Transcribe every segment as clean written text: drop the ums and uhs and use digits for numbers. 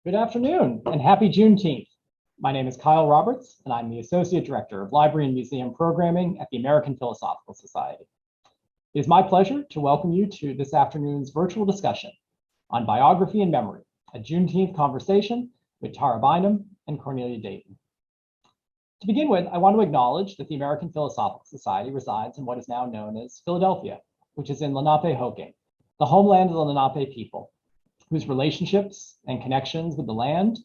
Good afternoon and happy Juneteenth. My name is Kyle Roberts and I'm the Associate Director of Library and Museum Programming at the American Philosophical Society. It is my pleasure to welcome you to this afternoon's virtual discussion on biography and memory, a Juneteenth conversation with Tara Bynum and Cornelia Dayton. To begin with, I want to acknowledge that the American Philosophical Society resides in what is now known as Philadelphia, which is in Lenape-Hoking, the homeland of the Lenape people, whose relationships and connections with the land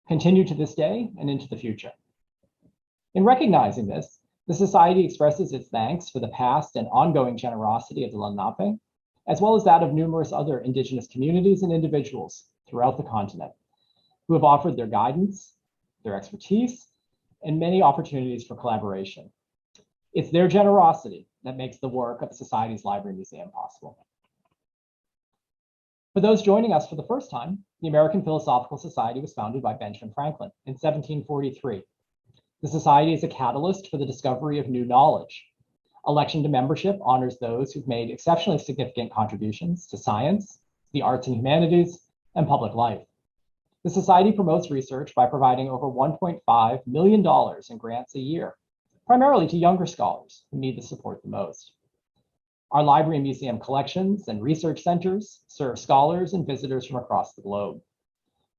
continue to this day and into the future. In recognizing this, the Society expresses its thanks for the past and ongoing generosity of the Lenape, as well as that of numerous other Indigenous communities and individuals throughout the continent, who have offered their guidance, their expertise, and many opportunities for collaboration. It's their generosity that makes the work of the Society's Library Museum possible. For those joining us for the first time, the American Philosophical Society was founded by Benjamin Franklin in 1743. The Society is a catalyst for the discovery of new knowledge. Election to membership honors those who've made exceptionally significant contributions to science, the arts and humanities, and public life. The Society promotes research by providing over $1.5 million in grants a year, primarily to younger scholars who need the support the most. Our library and museum collections and research centers serve scholars and visitors from across the globe.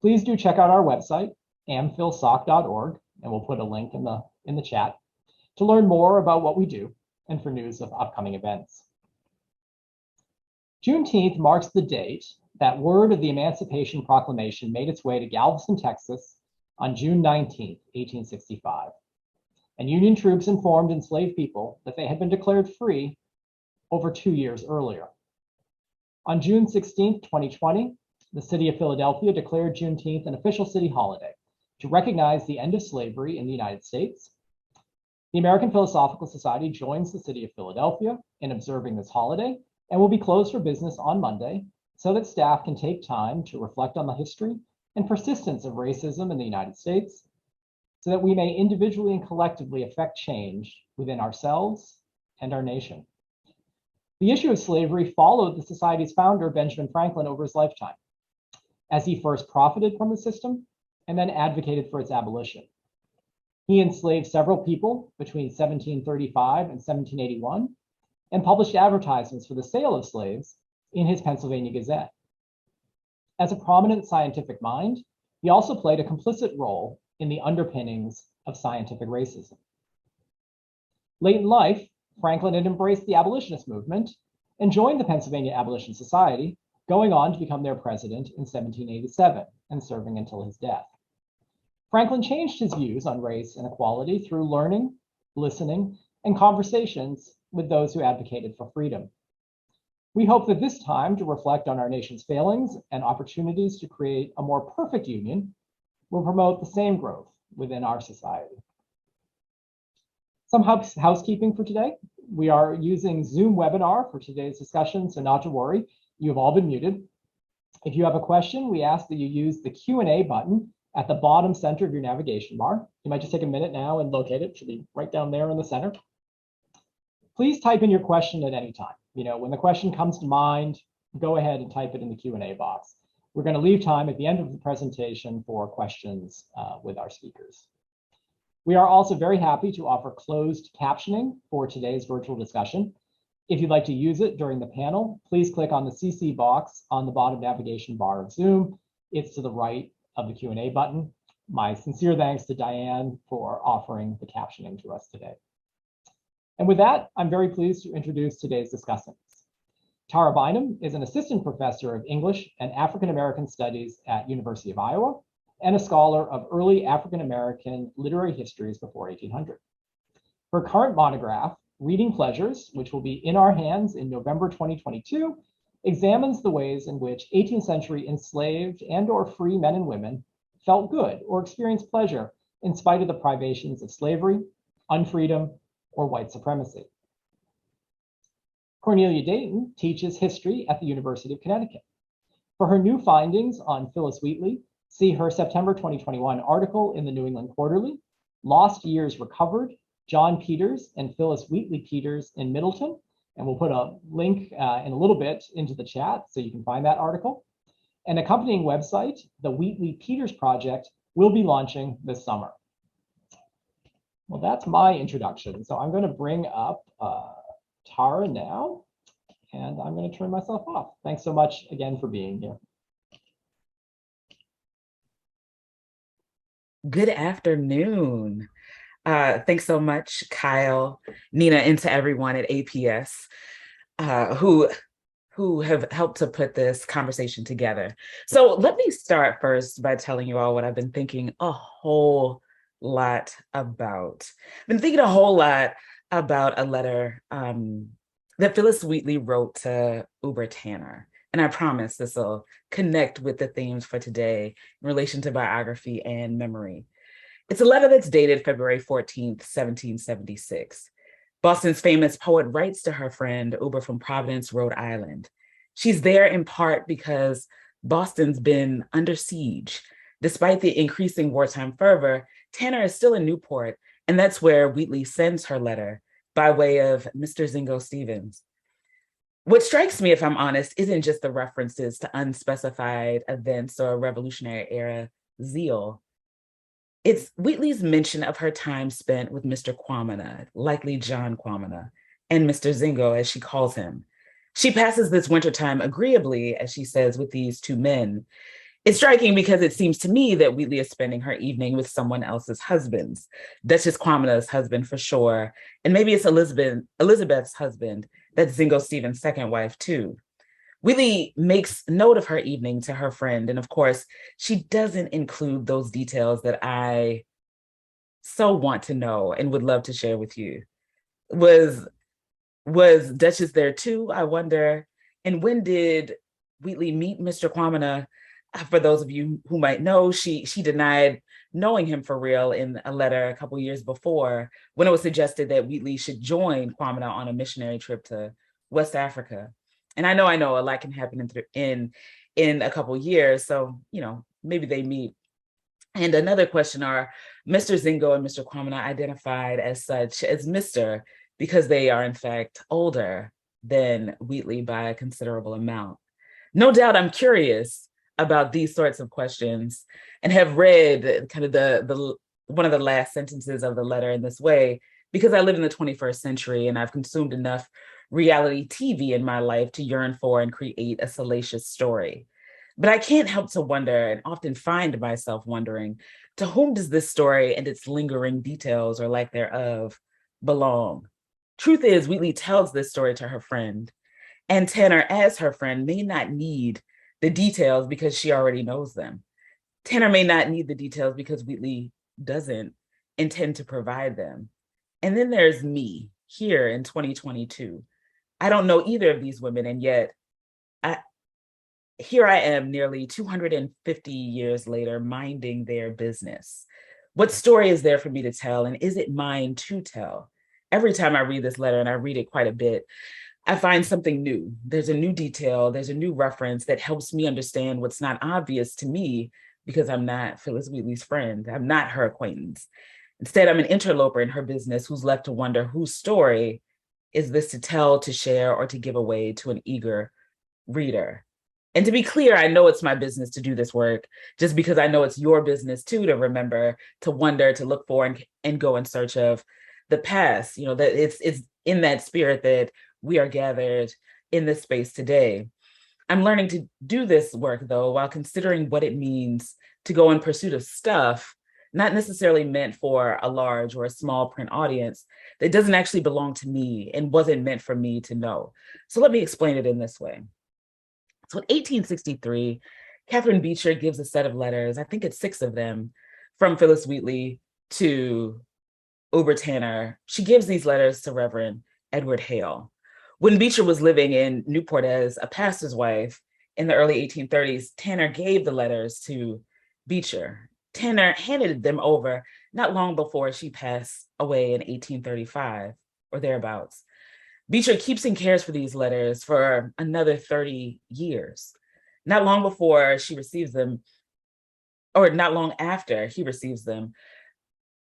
Please do check out our website, amphilsoc.org, and we'll put a link in the chat to learn more about what we do and for news of upcoming events. Juneteenth marks the date that word of the Emancipation Proclamation made its way to Galveston, Texas on June 19, 1865. And Union troops informed enslaved people that they had been declared free over 2 years earlier. On June 16, 2020, the city of Philadelphia declared Juneteenth an official city holiday to recognize the end of slavery in the United States. The American Philosophical Society joins the city of Philadelphia in observing this holiday and will be closed for business on Monday so that staff can take time to reflect on the history and persistence of racism in the United States so that we may individually and collectively affect change within ourselves and our nation. The issue of slavery followed the Society's founder, Benjamin Franklin, over his lifetime, as he first profited from the system and then advocated for its abolition. He enslaved several people between 1735 and 1781 and published advertisements for the sale of slaves in his Pennsylvania Gazette. As a prominent scientific mind, he also played a complicit role in the underpinnings of scientific racism. Late in life, Franklin had embraced the abolitionist movement and joined the Pennsylvania Abolition Society, going on to become their president in 1787 and serving until his death. Franklin changed his views on race and equality through learning, listening, and conversations with those who advocated for freedom. We hope that this time to reflect on our nation's failings and opportunities to create a more perfect union will promote the same growth within our society. Some housekeeping for today. We are using Zoom webinar for today's discussion, so not to worry, you've all been muted. If you have a question, we ask that you use the Q&A button at the bottom center of your navigation bar. You might just take a minute now and locate it. It should be right down there in the center. Please type in your question at any time. When the question comes to mind, go ahead and type it in the Q&A box. We're going to leave time at the end of the presentation for questions with our speakers. We are also very happy to offer closed captioning for today's virtual discussion. If you'd like to use it during the panel, please click on the CC box on the bottom navigation bar of Zoom. It's to the right of the Q&A button. My sincere thanks to Diane for offering the captioning to us today. And with that, I'm very pleased to introduce today's discussants. Tara Bynum is an assistant professor of English and African American Studies at University of Iowa, and a scholar of early African-American literary histories before 1800. Her current monograph, Reading Pleasures, which will be in our hands in November 2022, examines the ways in which 18th century enslaved and/or free men and women felt good or experienced pleasure in spite of the privations of slavery, unfreedom, or white supremacy. Cornelia Dayton teaches history at the University of Connecticut. For her new findings on Phyllis Wheatley, see her September 2021 article in the New England Quarterly, Lost Years Recovered, John Peters and Phyllis Wheatley Peters in Middleton. And we'll put a link in a little bit into the chat so you can find that article. An accompanying website, the Wheatley Peters Project, will be launching this summer. Well, that's my introduction. So I'm going to bring up Tara now, and I'm going to turn myself off. Thanks so much again for being here. Good afternoon. Thanks so much, Kyle, Nina, and to everyone at APS who have helped to put this conversation together. So let me start first by telling you all what I've been thinking a whole lot about. I've been thinking a whole lot about a letter that Phyllis Wheatley wrote to Uber Tanner. And I promise this will connect with the themes for today in relation to biography and memory. It's a letter that's dated February 14th, 1776. Boston's famous poet writes to her friend Uber from Providence, Rhode Island. She's there in part because Boston's been under siege. Despite the increasing wartime fervor, Tanner is still in Newport, and that's where Wheatley sends her letter by way of Mr. Zingo Stevens. What strikes me, if I'm honest, isn't just the references to unspecified events or Revolutionary era zeal. It's Wheatley's mention of her time spent with Mr. Kwamana, likely John Kwamana, and Mr. Zingo, as she calls him. She passes this wintertime agreeably, as she says, with these two men. It's striking because it seems to me that Wheatley is spending her evening with someone else's husbands. Duchess Kwamana's husband, for sure, and maybe it's Elizabeth's husband, that's Zingo Stevens' second wife, too. Wheatley makes note of her evening to her friend, and of course, she doesn't include those details that I so want to know and would love to share with you. Was Duchess there too, I wonder? And when did Wheatley meet Mr. Kwamana? For those of you who might know, she denied knowing him for real in a letter a couple years before, when it was suggested that Wheatley should join Kwamana on a missionary trip to West Africa. And I know a lot can happen in a couple years, so maybe they meet. And another question, are Mr. Zingo and Mr. Kwamana identified as such as Mr. because they are in fact older than Wheatley by a considerable amount? No doubt I'm curious about these sorts of questions and have read kind of the one of the last sentences of the letter in this way because I live in the 21st century and I've consumed enough reality TV in my life to yearn for and create a salacious story. But I can't help to wonder, and often find myself wondering, to whom does this story and its lingering details or lack thereof belong? Truth is, Wheatley tells this story to her friend, and Tanner, as her friend, may not need the details because she already knows them. Tanner may not need the details because Wheatley doesn't intend to provide them. And then there's me here in 2022. I don't know either of these women, and yet here I am nearly 250 years later, minding their business. What story is there for me to tell, and is it mine to tell? Every time I read this letter, and I read it quite a bit, I find something new. There's a new detail, there's a new reference that helps me understand what's not obvious to me because I'm not Phyllis Wheatley's friend. I'm not her acquaintance. Instead, I'm an interloper in her business who's left to wonder whose story is this to tell, to share, or to give away to an eager reader. And to be clear, I know it's my business to do this work, just because I know it's your business too, to remember, to wonder, to look for, and go in search of the past. That it's in that spirit that we are gathered in this space today. I'm learning to do this work, though, while considering what it means to go in pursuit of stuff, not necessarily meant for a large or a small print audience, that doesn't actually belong to me and wasn't meant for me to know. So let me explain it in this way. So in 1863, Catherine Beecher gives a set of letters, I think it's 6 of them, from Phyllis Wheatley to Uber Tanner. She gives these letters to Reverend Edward Hale. When Beecher was living in Newport as a pastor's wife in the early 1830s, Tanner gave the letters to Beecher. Tanner handed them over not long before she passed away in 1835 or thereabouts. Beecher keeps and cares for these letters for another 30 years. Not long before she receives them, or not long after he receives them,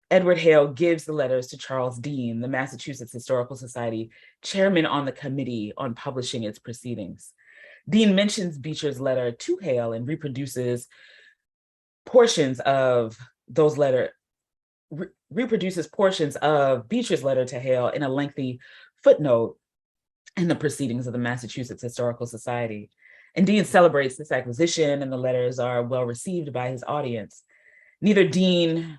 Edward Hale gives the letters to Charles Dean, the Massachusetts Historical Society chairman on the committee on publishing its proceedings. Dean mentions Beecher's letter to Hale and reproduces portions of those reproduces portions of Beecher's letter to Hale in a lengthy footnote in the Proceedings of the Massachusetts Historical Society. And Dean celebrates this acquisition, and the letters are well received by his audience. Neither Dean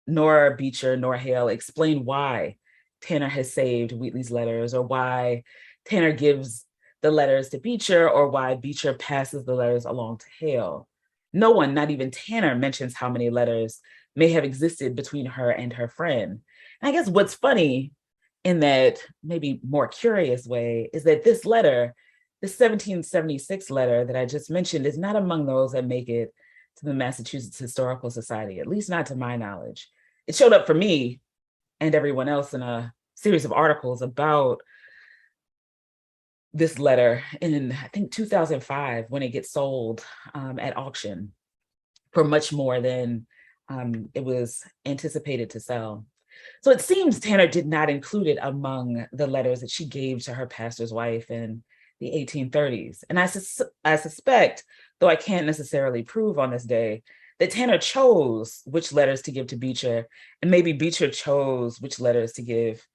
nor Beecher nor Hale explain why Tanner has saved Wheatley's letters, or why Tanner gives the letters to Beecher, or why Beecher passes the letters along to Hale. No one, not even Tanner, mentions how many letters may have existed between her and her friend. And I guess what's funny in that maybe more curious way is that this letter, this 1776 letter that I just mentioned, is not among those that make it to the Massachusetts Historical Society, at least not to my knowledge. It showed up for me and everyone else in a series of articles about this letter in, I think, 2005, when it gets sold at auction for much more than it was anticipated to sell. So it seems Tanner did not include it among the letters that she gave to her pastor's wife in the 1830s. And I suspect, though I can't necessarily prove on this day, that Tanner chose which letters to give to Beecher, and maybe Beecher chose which letters to give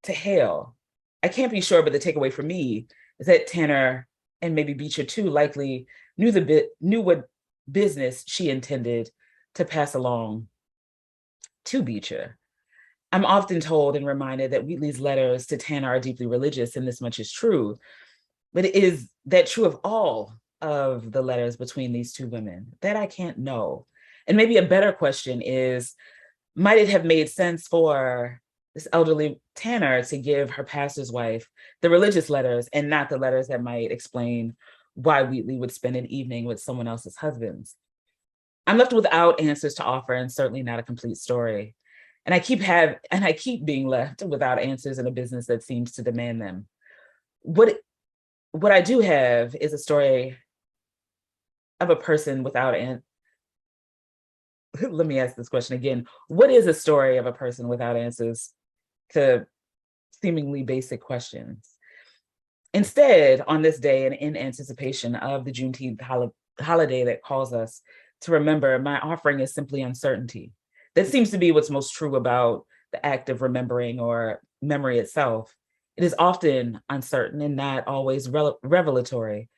to Hale. I can't be sure, but the takeaway for me is that Tanner, and maybe Beecher too, likely knew what business she intended to pass along to Beecher. I'm often told and reminded that Wheatley's letters to Tanner are deeply religious, and this much is true. But is that true of all of the letters between these two women? That I can't know. And maybe a better question is, might it have made sense for this elderly Tanner to give her pastor's wife the religious letters and not the letters that might explain why Wheatley would spend an evening with someone else's husbands? I'm left without answers to offer, and certainly not a complete story. And I keep being left without answers in a business that seems to demand them. What I do have is a story of a person without let me ask this question again. What is a story of a person without answers to seemingly basic questions? Instead, on this day and in anticipation of the Juneteenth holiday that calls us to remember, my offering is simply uncertainty. That seems to be what's most true about the act of remembering or memory itself. It is often uncertain and not always revelatory.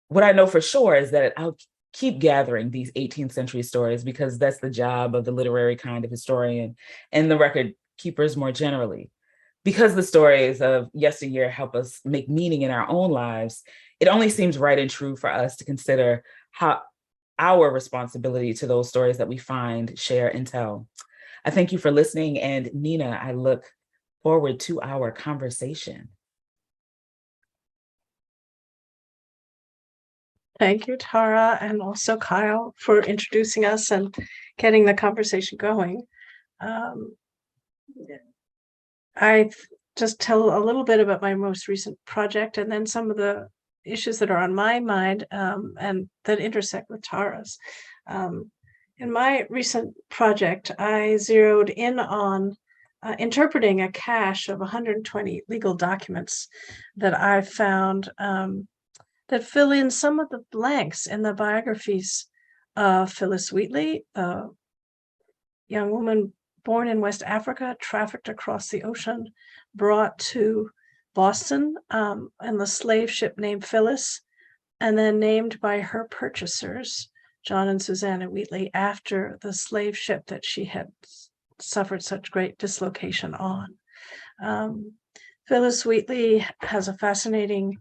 What I know for sure is that I'll keep gathering these 18th century stories, because that's the job of the literary kind of historian and the record keepers more generally. Because the stories of yesteryear help us make meaning in our own lives, it only seems right and true for us to consider how our responsibility to those stories that we find, share, and tell. I thank you for listening, and Nina, I look forward to our conversation. Thank you, Tara, and also Kyle for introducing us and getting the conversation going. I just tell a little bit about my most recent project, and then some of the issues that are on my mind and that intersect with Tara's. In my recent project, I zeroed in on interpreting a cache of 120 legal documents that I found that fill in some of the blanks in the biographies of Phyllis Wheatley, a young woman born in West Africa, trafficked across the ocean, brought to Boston in the slave ship named Phyllis, and then named by her purchasers, John and Susanna Wheatley, after the slave ship that she had suffered such great dislocation on. Phyllis Wheatley has a fascinating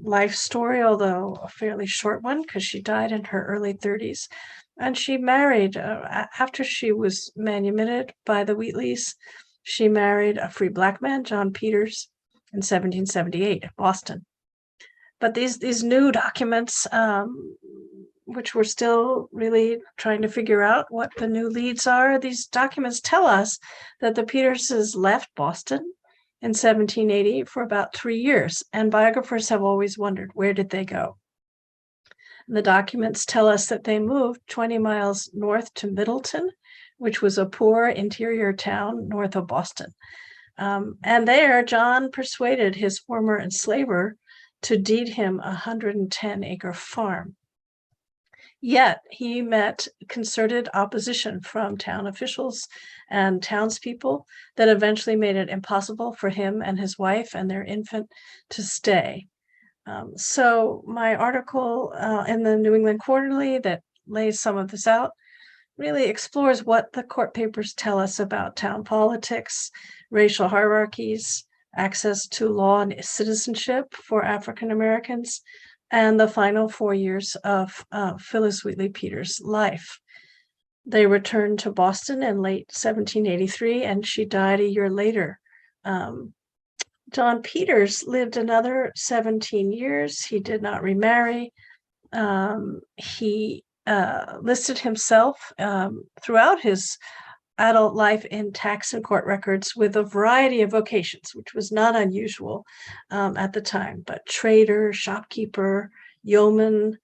life story, although a fairly short one, because she died in her early 30s. And she married, after she was manumitted by the Wheatleys, she married a free Black man, John Peters, in 1778 in Boston. But these new documents, which we're still really trying to figure out what the new leads are, these documents tell us that the Peterses left Boston in 1780 for about 3 years, and biographers have always wondered, where did they go? And the documents tell us that they moved 20 miles north to Middleton, which was a poor interior town north of Boston. And there, John persuaded his former enslaver to deed him a 110-acre farm. Yet he met concerted opposition from town officials and townspeople that eventually made it impossible for him and his wife and their infant to stay. So my article in the New England Quarterly that lays some of this out really explores what the court papers tell us about town politics, racial hierarchies, access to law and citizenship for African Americans, and the final 4 years of Phyllis Wheatley Peters' life. They returned to Boston in late 1783, and she died a year later. John Peters lived another 17 years. He did not remarry. He listed himself throughout his adult life in tax and court records with a variety of vocations, which was not unusual at the time, but trader, shopkeeper, yeoman,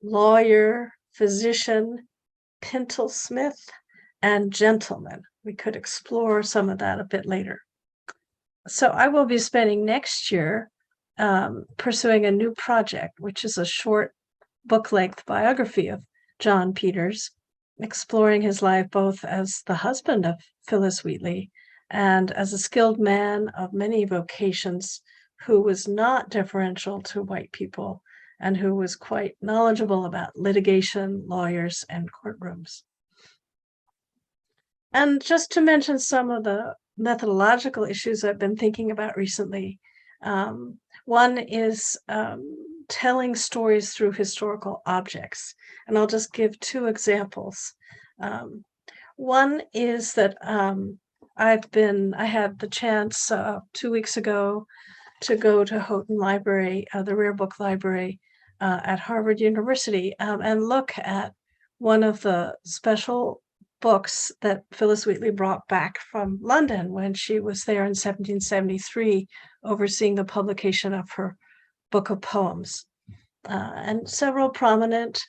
lawyer, physician, pintlesmith, and gentleman. We could explore some of that a bit later. So I will be spending next year pursuing a new project, which is a short book-length biography of John Peters, exploring his life both as the husband of Phyllis Wheatley and as a skilled man of many vocations who was not deferential to white people and who was quite knowledgeable about litigation, lawyers, and courtrooms. And just to mention some of the methodological issues I've been thinking about recently, one is telling stories through historical objects. And I'll just give two examples. One is that I had the chance 2 weeks ago to go to Houghton Library, the Rare Book Library at Harvard University, and look at one of the special books that Phyllis Wheatley brought back from London when she was there in 1773, overseeing the publication of her book of poems. And several prominent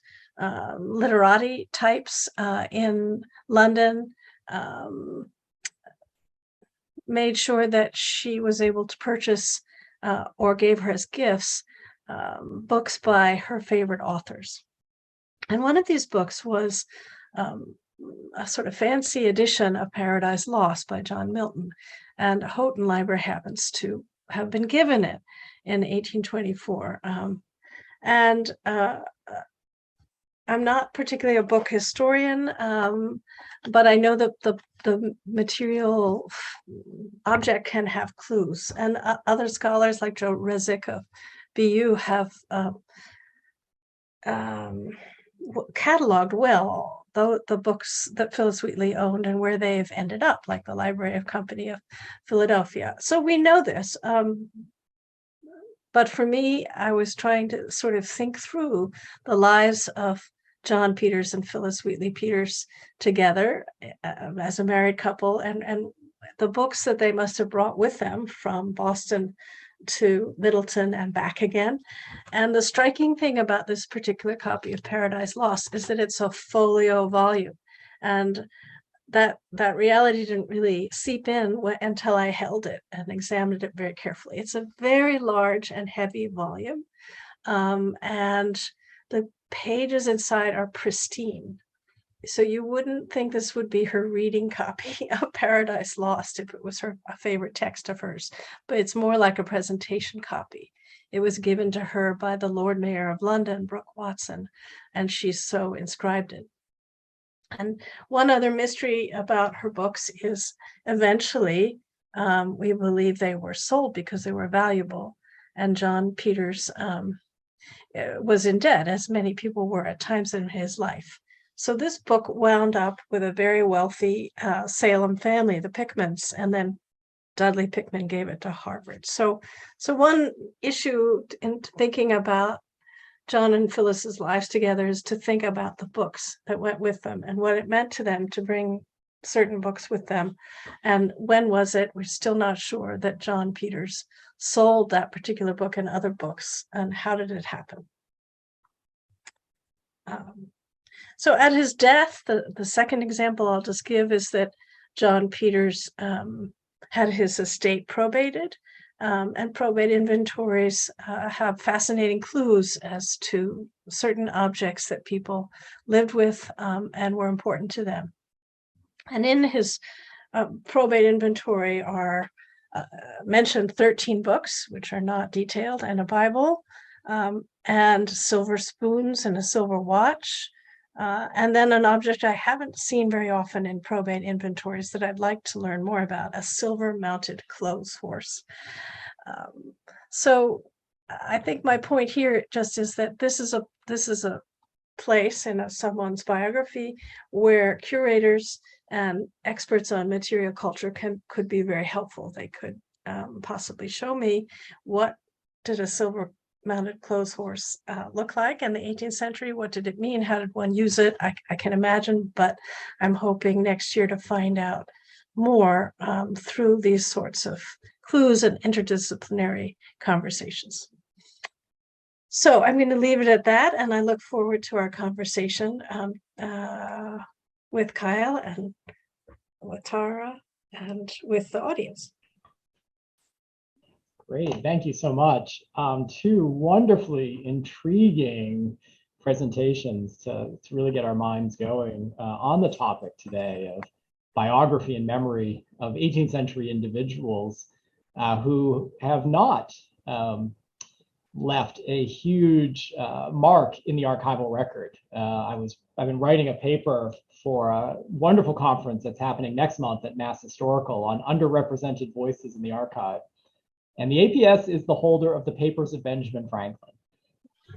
literati types in London made sure that she was able to purchase or gave her as gifts books by her favorite authors. And one of these books was a sort of fancy edition of Paradise Lost by John Milton. And Houghton Library happens to have been given it in 1824. I'm not particularly a book historian, but I know that the material object can have clues. And other scholars like Joe Resnick of BU have cataloged well the books that Phyllis Wheatley owned and where they've ended up, like the Library of Company of Philadelphia. So we know this. But for me, I was trying to sort of think through the lives of John Peters and Phyllis Wheatley Peters together as a married couple, and the books that they must have brought with them from Boston to Middleton and back again. And the striking thing about this particular copy of Paradise Lost is that it's a folio volume. And that reality didn't really seep in until I held it and examined it very carefully. It's a very large and heavy volume. And the pages inside are pristine. So you wouldn't think this would be her reading copy of Paradise Lost if it was a favorite text of hers, but it's more like a presentation copy. It was given to her by the Lord Mayor of London, Brooke Watson, and she so inscribed it. And one other mystery about her books is eventually we believe they were sold because they were valuable, and John Peters was in debt, as many people were at times in his life. So this book wound up with a very wealthy Salem family, the Pickmans, and then Dudley Pickman gave it to Harvard. So one issue in thinking about John and Phyllis's lives together is to think about the books that went with them and what it meant to them to bring certain books with them. And when was it? We're still not sure that John Peters sold that particular book and other books, and how did it happen? So at his death, the second example I'll just give is that John Peters had his estate probated And probate inventories have fascinating clues as to certain objects that people lived with and were important to them. And in his probate inventory are mentioned 13 books, which are not detailed, and a Bible, and silver spoons and a silver watch. And then an object I haven't seen very often in probate inventories that I'd like to learn more about, a silver-mounted clothes horse. So I think my point here just is that this is a place in someone's biography where curators and experts on material culture could be very helpful. They could possibly show me what did a silver-mounted clothes horse look like in the 18th century? What did it mean? How did one use it? I can imagine, but I'm hoping next year to find out more through these sorts of clues and interdisciplinary conversations. So I'm going to leave it at that, and I look forward to our conversation with Kyle and with Tara and with the audience. Great, thank you so much. Two wonderfully intriguing presentations to really get our minds going on the topic today of biography and memory of 18th century individuals who have not left a huge mark in the archival record. I've been writing a paper for a wonderful conference that's happening next month at Mass Historical on underrepresented voices in the archive. And the APS is the holder of the papers of Benjamin Franklin.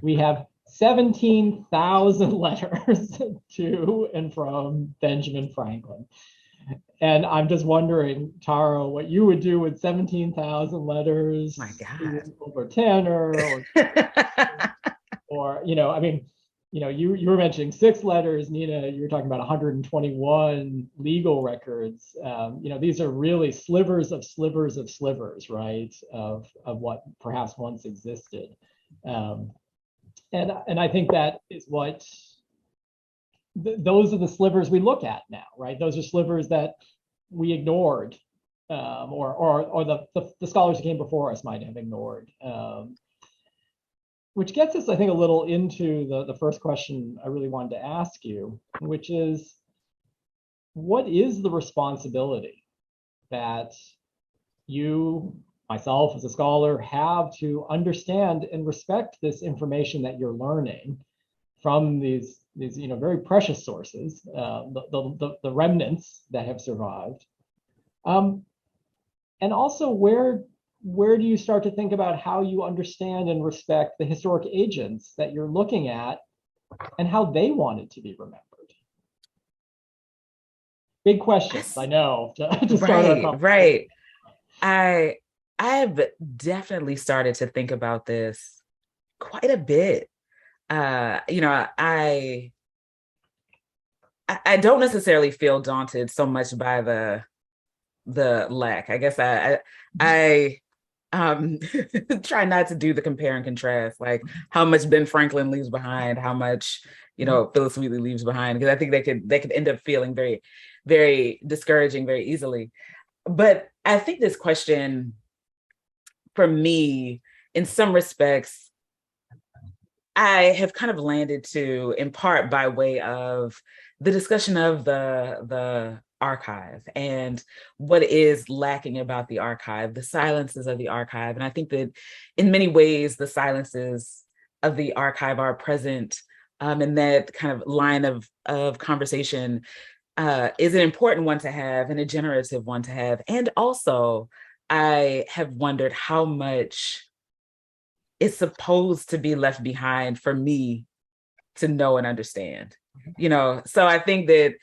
We have 17,000 letters to and from Benjamin Franklin. And I'm just wondering, Tara, what you would do with 17,000 letters. My God. Over Tanner, or I mean, you were mentioning 6 letters, Nina, you were talking about 121 legal records. These are really slivers of slivers of slivers, right, of what perhaps once existed. And I think that is what those are the slivers we look at now, right? Those are slivers that we ignored, or the scholars who came before us might have ignored. Which gets us, I think, a little into the first question I really wanted to ask you, which is, what is the responsibility that you, myself as a scholar, have to understand and respect this information that you're learning from these very precious sources, the remnants that have survived, and also where do you start to think about how you understand and respect the historic agents that you're looking at and how they wanted to be remembered? Big questions, I know, to start our conversation. Right. I've definitely started to think about this quite a bit. I don't necessarily feel daunted so much by the lack. I guess I try not to do the compare and contrast, like how much Ben Franklin leaves behind, how much Phyllis Wheatley leaves behind, because I think they could end up feeling very, very discouraging very easily. But I think this question, for me, in some respects, I have kind of landed to, in part by way of the discussion of the archive and what is lacking about the archive, the silences of the archive. And I think that in many ways, the silences of the archive are present in that kind of line of conversation is an important one to have and a generative one to have. And also, I have wondered how much is supposed to be left behind for me to know and understand. So I think that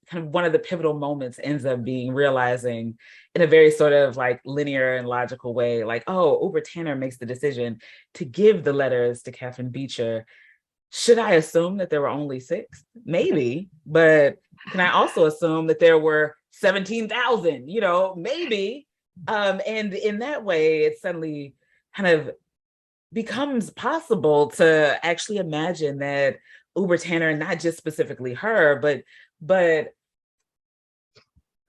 kind of one of the pivotal moments ends up being realizing in a very sort of like linear and logical way, like, oh, Uber Tanner makes the decision to give the letters to Catherine Beecher. Should I assume that there were only 6? Maybe, but can I also assume that there were 17,000, maybe. And in that way, it suddenly kind of becomes possible to actually imagine that Uber Tanner, not just specifically her, but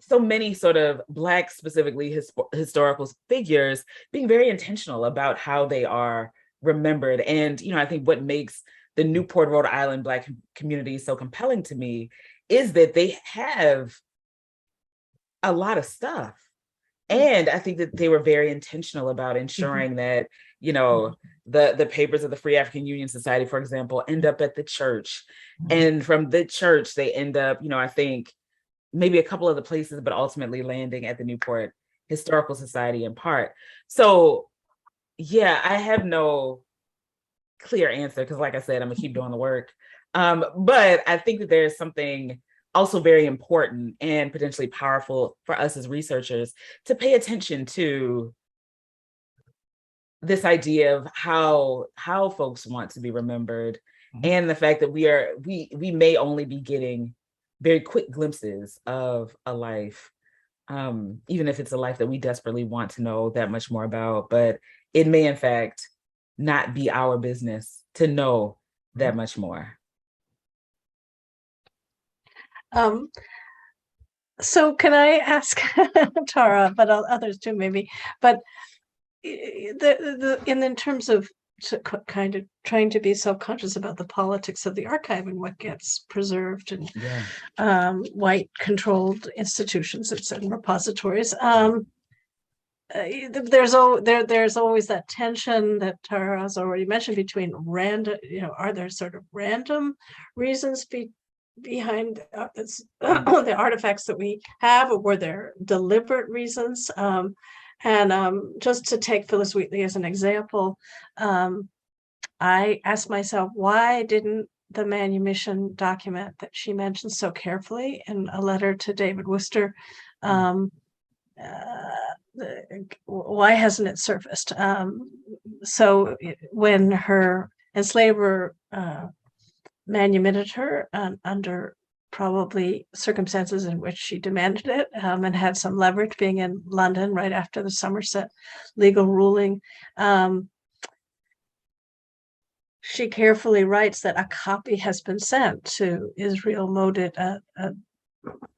so many sort of Black, specifically historical figures being very intentional about how they are remembered. And, I think what makes the Newport, Rhode Island Black community so compelling to me is that they have a lot of stuff. And I think that they were very intentional about ensuring that, the papers of the Free African Union Society, for example, end up at the church. And from the church, they end up, I think, maybe a couple of the places, but ultimately landing at the Newport Historical Society in part. So, yeah, I have no clear answer because, like I said, I'm gonna keep doing the work. But I think that there's something also very important and potentially powerful for us as researchers to pay attention to this idea of how folks want to be remembered, and the fact that we may only be getting very quick glimpses of a life, even if it's a life that we desperately want to know that much more about, but it may in fact not be our business to know that much more. So can I ask Tara, but others too maybe, but in terms of kind of trying to be self-conscious about the politics of the archive and what gets preserved and white controlled institutions and repositories, there's always that tension that Tara has already mentioned between random, are there sort of random reasons behind the artifacts that we have, or were there deliberate reasons? Just to take Phyllis Wheatley as an example, I asked myself, why didn't the manumission document that she mentioned so carefully in a letter to David Worcester, why hasn't it surfaced? So when her enslaver manumitted her under probably circumstances in which she demanded it, and had some leverage being in London right after the Somerset legal ruling, she carefully writes that a copy has been sent to Israel Modit,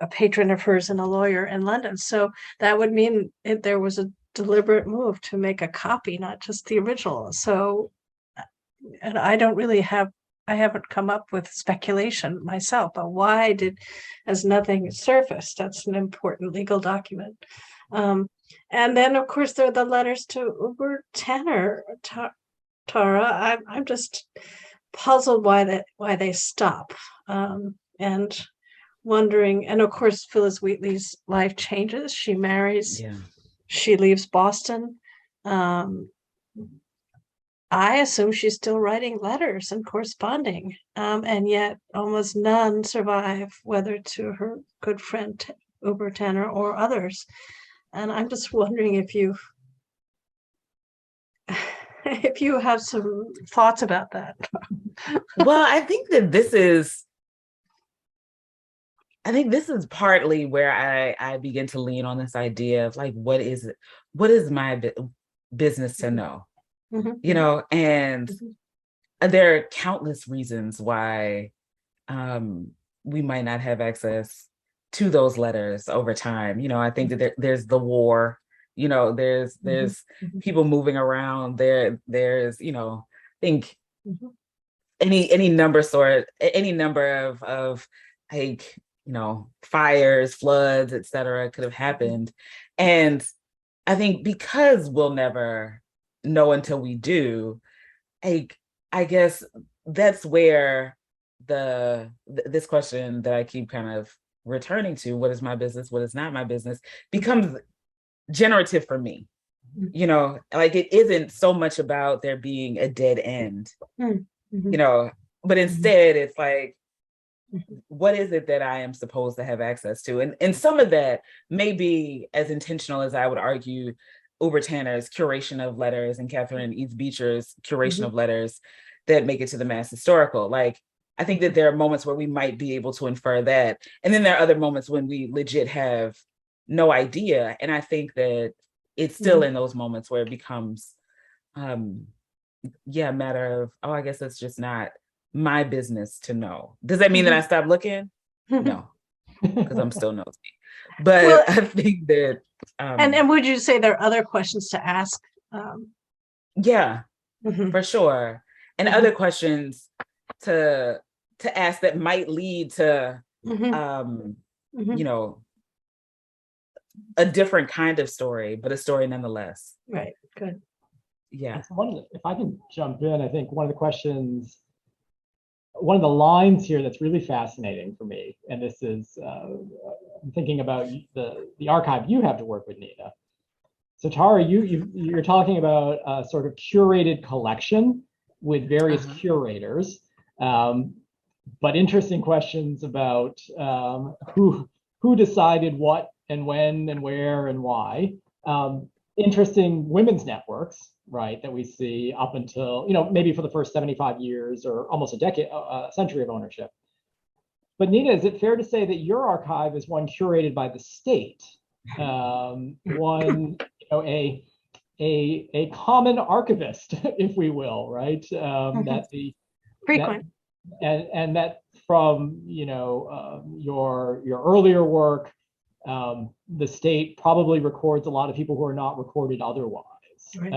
a patron of hers and a lawyer in London. So that would mean there was a deliberate move to make a copy, not just the original. So, and I haven't come up with speculation myself, but why has nothing surfaced? That's an important legal document. And then, of course, there are the letters to Uber Tanner, Tara. I'm just puzzled why they stop, and wondering. And of course, Phyllis Wheatley's life changes. She marries. Yeah. She leaves Boston. I assume she's still writing letters and corresponding, and yet almost none survive, whether to her good friend Uber Tanner or others. And I'm just wondering if you have some thoughts about that. Well, I think this is partly where I begin to lean on this idea of like, what is my business to know? And there are countless reasons why we might not have access to those letters over time. I think that there's the war, there's people moving around, there's I think any number of like, fires, floods, etc. could have happened. And I think because we'll never know until we do, I guess that's where this question that I keep kind of returning to, what is my business, what is not my business, becomes generative for me. Like it isn't so much about there being a dead end, but instead it's like, what is it that I am supposed to have access to? And some of that may be as intentional as, I would argue, Uber Tanner's curation of letters and Catherine Eads Beecher's curation of letters that make it to the Mass Historical. Like, I think that there are moments where we might be able to infer that. And then there are other moments when we legit have no idea. And I think that it's still in those moments where it becomes, a matter of, I guess it's just not my business to know. Does that mean that I stopped looking? No, because I'm still nosy. But Well, I think that and would you say there are other questions to ask? Yeah, Mhm, for sure. And mhm, other questions to ask that might lead to mhm, um, mhm. you know, a different kind of story, but a story nonetheless. Right, good. Yeah. And so if I can jump in, I think one of the lines here that's really fascinating for me, and this is, I'm thinking about the archive you have to work with, Nina. So Tara, you're talking about a sort of curated collection with various Uh-huh. curators, but interesting questions about who decided what and when and where and why. Interesting women's networks, right, that we see up until, maybe for the first 75 years or almost a century of ownership. But Nina, is it fair to say that your archive is one curated by the state? One, a common archivist, if we will, right? Mhm. That the that Frequent. and that from your earlier work, the state probably records a lot of people who are not recorded otherwise. Right.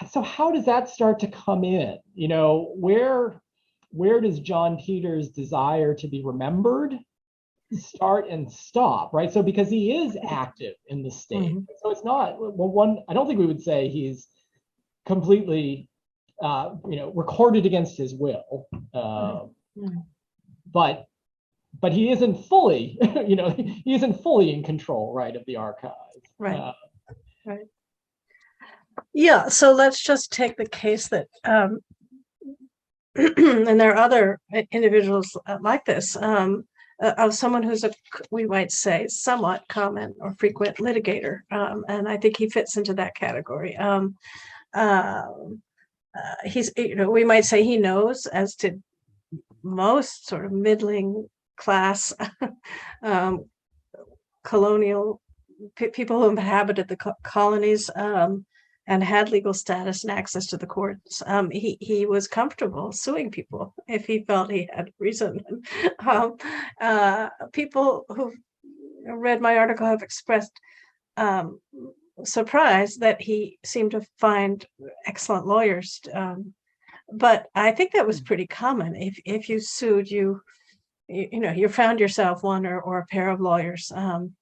So how does that start to come in? Where does John Peters' desire to be remembered start and stop, right? So because he is active in the state, Mhm. so it's not, I don't think we would say he's completely, recorded against his will, Mhm. but he isn't fully, he isn't fully in control, right, of the archive. Right. Right. Yeah, so let's just take the case that and there are other individuals like this, of someone who's we might say, somewhat common or frequent litigator, and I think he fits into that category. Uh, he's, we might say he knows, as to most sort of middling class um, colonial people who inhabited the colonies, and had legal status and access to the courts. He was comfortable suing people if he felt he had reason. People who read my article have expressed um, surprise that he seemed to find excellent lawyers. But I think that was pretty common. If you sued, you found yourself one or a pair of lawyers. Um,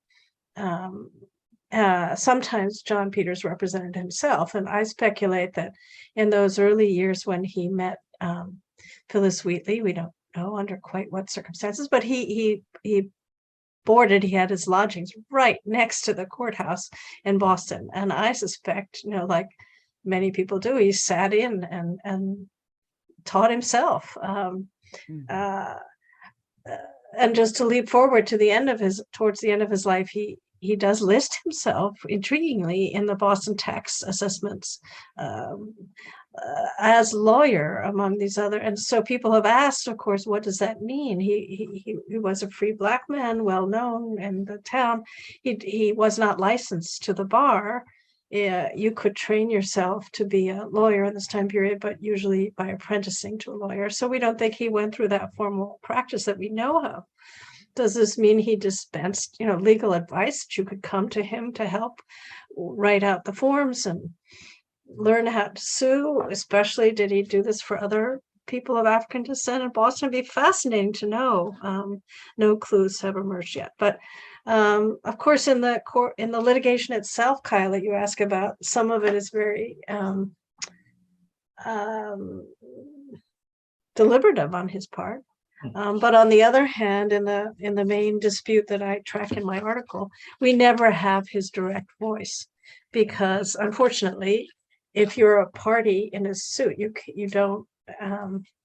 Sometimes John Peters represented himself, and I speculate that in those early years when he met Phyllis Wheatley, we don't know under quite what circumstances, but he boarded. He had his lodgings right next to the courthouse in Boston, and I suspect, like many people do, he sat in and taught himself. Uh, and just to leap forward to the end of towards the end of his life, he does list himself intriguingly in the Boston tax assessments as lawyer among these other. And so people have asked, of course, what does that mean? He was a free Black man, well known in the town. He was not licensed to the bar. You could train yourself to be a lawyer in this time period, but usually by apprenticing to a lawyer. So we don't think he went through that formal practice that we know of. Does this mean he dispensed, legal advice that you could come to him to help write out the forms and learn how to sue? Especially, did he do this for other people of African descent in Boston? It'd be fascinating to know. No clues have emerged yet, but of course, in the litigation itself, Kyle, that you ask about, some of it is very deliberative on his part. But on the other hand, in the main dispute that I track in my article, we never have his direct voice, because unfortunately, if you're a party in a suit, you don't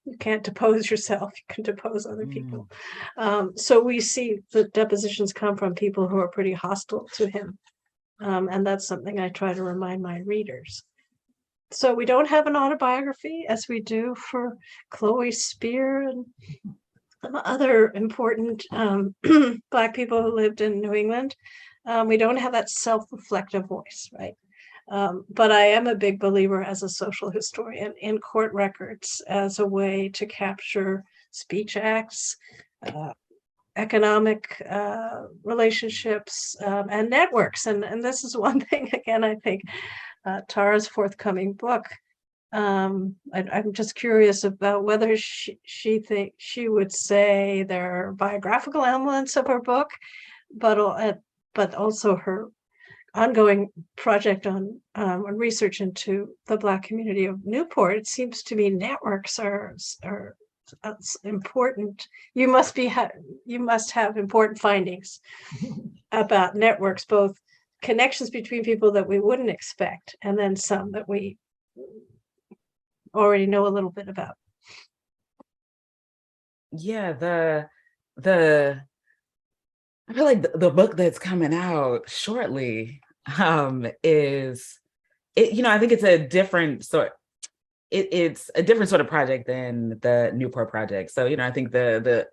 you can't depose yourself. You can depose other people. So we see the depositions come from people who are pretty hostile to him, and that's something I try to remind my readers. So we don't have an autobiography as we do for Chloe Spear and other important Black people who lived in New England. We don't have that self-reflective voice, right? But I am a big believer as a social historian in court records as a way to capture speech acts, economic relationships and networks. And this is one thing, again, I think Tara's forthcoming book, I'm just curious about whether she would say there are biographical elements of her book, but also her ongoing project on research into the Black community of Newport. It seems to me networks are important. You must have important findings about networks, both connections between people that we wouldn't expect, and then some that we already know a little bit about. Yeah, I feel like the book that's coming out shortly is it, I think it's a different sort. It's a different sort of project than the Newport project. So, I think the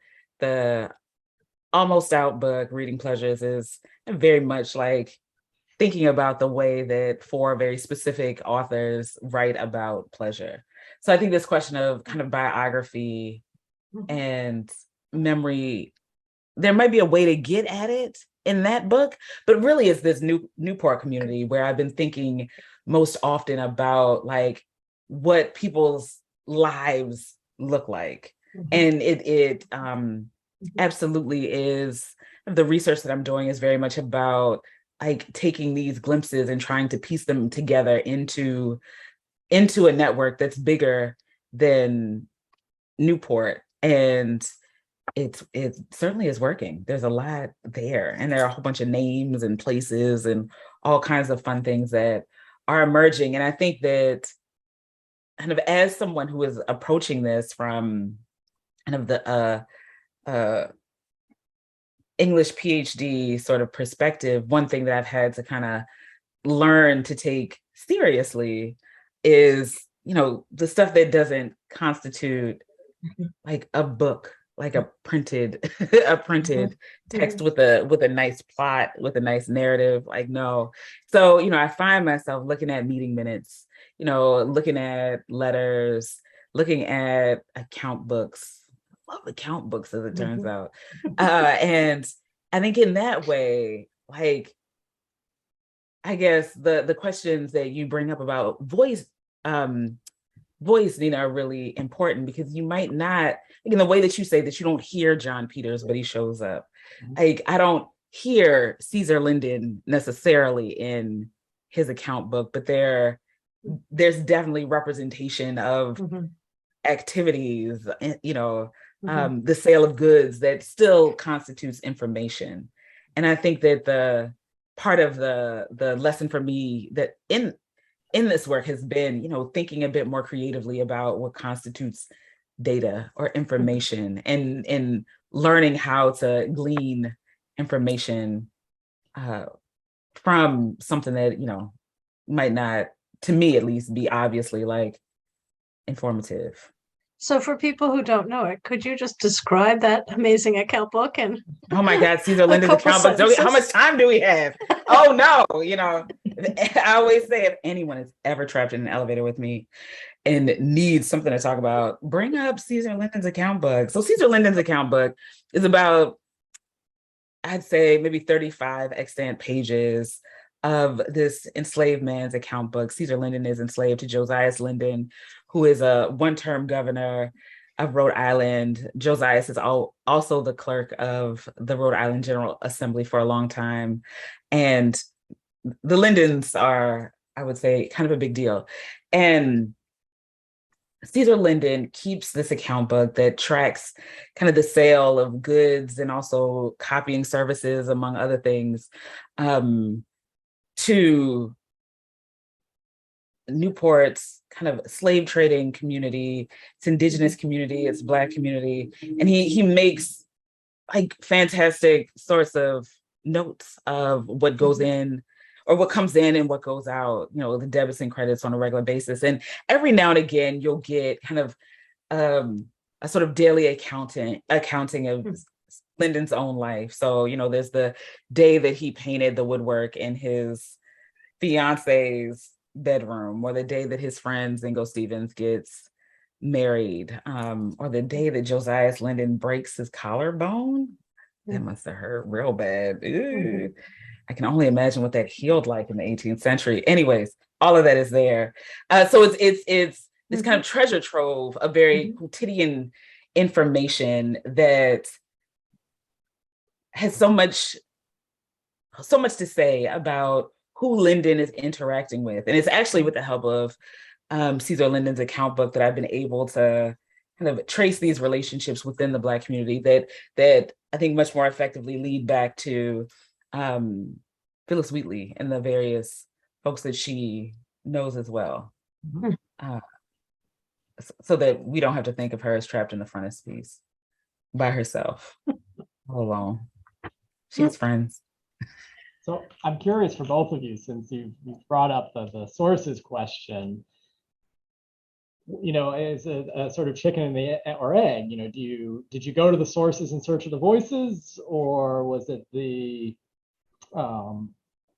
Almost Out book, Reading Pleasures, is very much like thinking about the way that 4 very specific authors write about pleasure. So I think this question of kind of biography and memory, there might be a way to get at it in that book, but really it's this Newport community where I've been thinking most often about like what people's lives look like. And it absolutely is, the research that I'm doing is very much about like taking these glimpses and trying to piece them together into a network that's bigger than Newport. And it certainly is working. There's a lot there, and there are a whole bunch of names and places and all kinds of fun things that are emerging. And I think that kind of as someone who is approaching this from kind of the English PhD sort of perspective, one thing that I've had to kind of learn to take seriously is, the stuff that doesn't constitute like a book, like a printed text with a nice plot, with a nice narrative. Like, no. So, I find myself looking at meeting minutes, looking at letters, looking at account books. Love account books, as it turns out. And I think in that way, like, I guess the questions that you bring up about voice, Nina, are really important, because you might not, like in the way that you say that you don't hear John Peters, but he shows up. Like, I don't hear Caesar Linden necessarily in his account book, but there's definitely representation of activities, the sale of goods that still constitutes information. And I think that the part of the lesson for me that in this work has been, thinking a bit more creatively about what constitutes data or information, and learning how to glean information from something that, might not, to me at least, be obviously like informative. So for people who don't know it, could you just describe that amazing account book? And oh my God, Caesar Linden's account book. How much time do we have? Oh no, I always say, if anyone is ever trapped in an elevator with me and needs something to talk about, bring up Caesar Linden's account book. So Caesar Linden's account book is about, I'd say, maybe 35 extant pages of this enslaved man's account book. Caesar Linden is enslaved to Josias Linden, who is a one-term governor of Rhode Island. Josias is also the clerk of the Rhode Island General Assembly for a long time. And the Lindens are, I would say, kind of a big deal. And Caesar Linden keeps this account book that tracks kind of the sale of goods and also copying services, among other things, to Newport's kind of slave trading community, its indigenous community, its Black community. And he makes like fantastic sorts of notes of what goes in, or what comes in and what goes out, the debits and credits on a regular basis. And every now and again, you'll get kind of a sort of daily accounting of Linden's own life. So, there's the day that he painted the woodwork in his fiance's bedroom, or the day that his friend Zingo Stevens gets married, or the day that Josias Linden breaks his collarbone. That must have hurt real bad. Ooh. I can only imagine what that healed like in the 18th century. Anyways, all of that is there. So it's this kind of treasure trove of very quotidian information that has so much to say about who Lyndon is interacting with. And it's actually with the help of Caesar Lyndon's account book that I've been able to kind of trace these relationships within the Black community that I think much more effectively lead back to Phyllis Wheatley and the various folks that she knows as well. So that we don't have to think of her as trapped in the frontispiece by herself, all alone. She has friends. So I'm curious for both of you, since you've brought up the sources question, you know, is a sort of chicken and the or egg, you know, did you go to the sources in search of the voices, or was it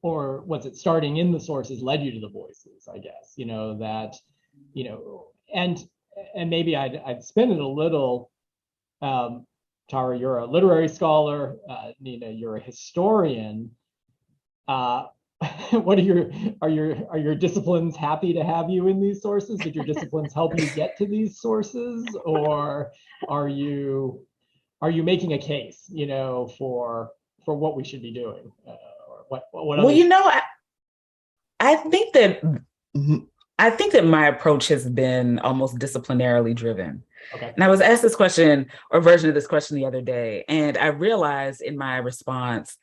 or was it starting in the sources led you to the voices, I guess, you know, that, you know, and maybe I'd spin it a little. Tara, you're a literary scholar, Nina, you're a historian. What are your disciplines happy to have you in these sources? Did your disciplines help you get to these sources, or are you making a case, you know, for what we should be doing, or what? Well, you know, I think that my approach has been almost disciplinarily driven. Okay. And I was asked this question or version of this question the other day, and I realized in my response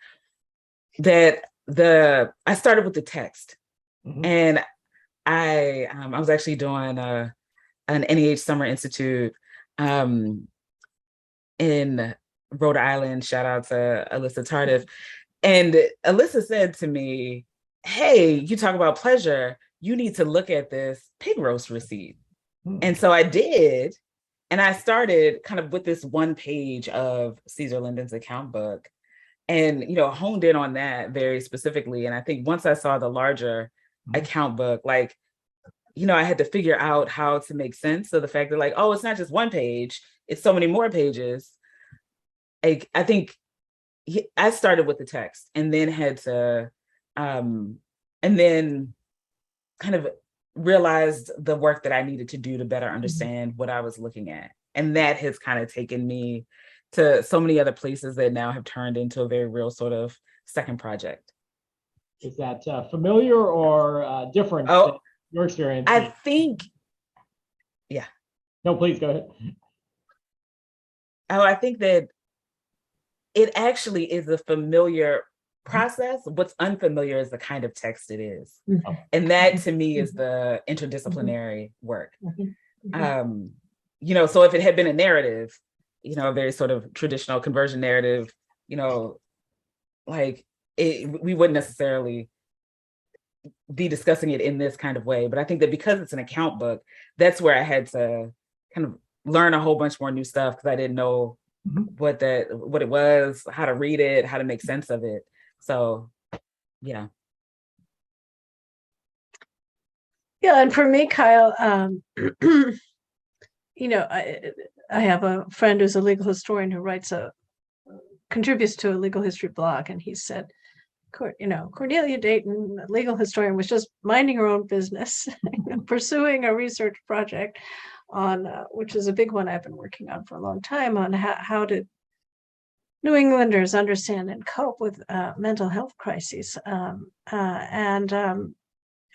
that I started with the text, and I was actually doing an NEH Summer Institute in Rhode Island. Shout out to Alyssa Tardif. And Alyssa said to me, "Hey, you talk about pleasure. You need to look at this pig roast receipt." And so I did. And I started kind of with this one page of Caesar Lyndon's account book and, you know, honed in on that very specifically. And I think once I saw the larger account book, like, you know, I had to figure out how to make sense of the fact that, like, oh, it's not just one page, it's so many more pages. I think I started with the text and then had to, and then kind of realized the work that I needed to do to better understand what I was looking at. And that has kind of taken me to so many other places that now have turned into a very real sort of second project. Is that familiar or different than your experience? I think, yeah. No, please go ahead. Oh, I think that it actually is a familiar process. What's unfamiliar is the kind of text it is. And that to me is the interdisciplinary work. You know, so if it had been a narrative, you know, a very sort of traditional conversion narrative, you know, like we wouldn't necessarily be discussing it in this kind of way. But I think that because it's an account book, that's where I had to kind of learn a whole bunch more new stuff because I didn't know what it was, how to read it, how to make sense of it. So, yeah. Yeah, and for me, Kyle, you know, I have a friend who's a legal historian who contributes to a legal history blog, and he said, you know, Cornelia Dayton, a legal historian, was just minding her own business, pursuing a research project on, which is a big one I've been working on for a long time, on how did New Englanders understand and cope with mental health crises.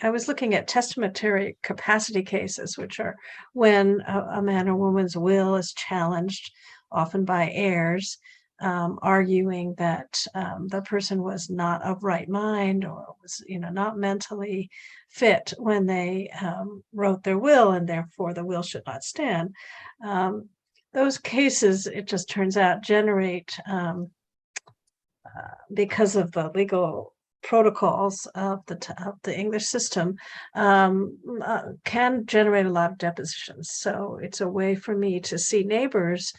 I was looking at testamentary capacity cases, which are when a man or woman's will is challenged, often by heirs, arguing that the person was not of right mind or was, you know, not mentally fit when they wrote their will, and therefore the will should not stand. Those cases, it just turns out, generate, because of the legal protocols of the English system, can generate a lot of depositions. So it's a way for me to see neighbors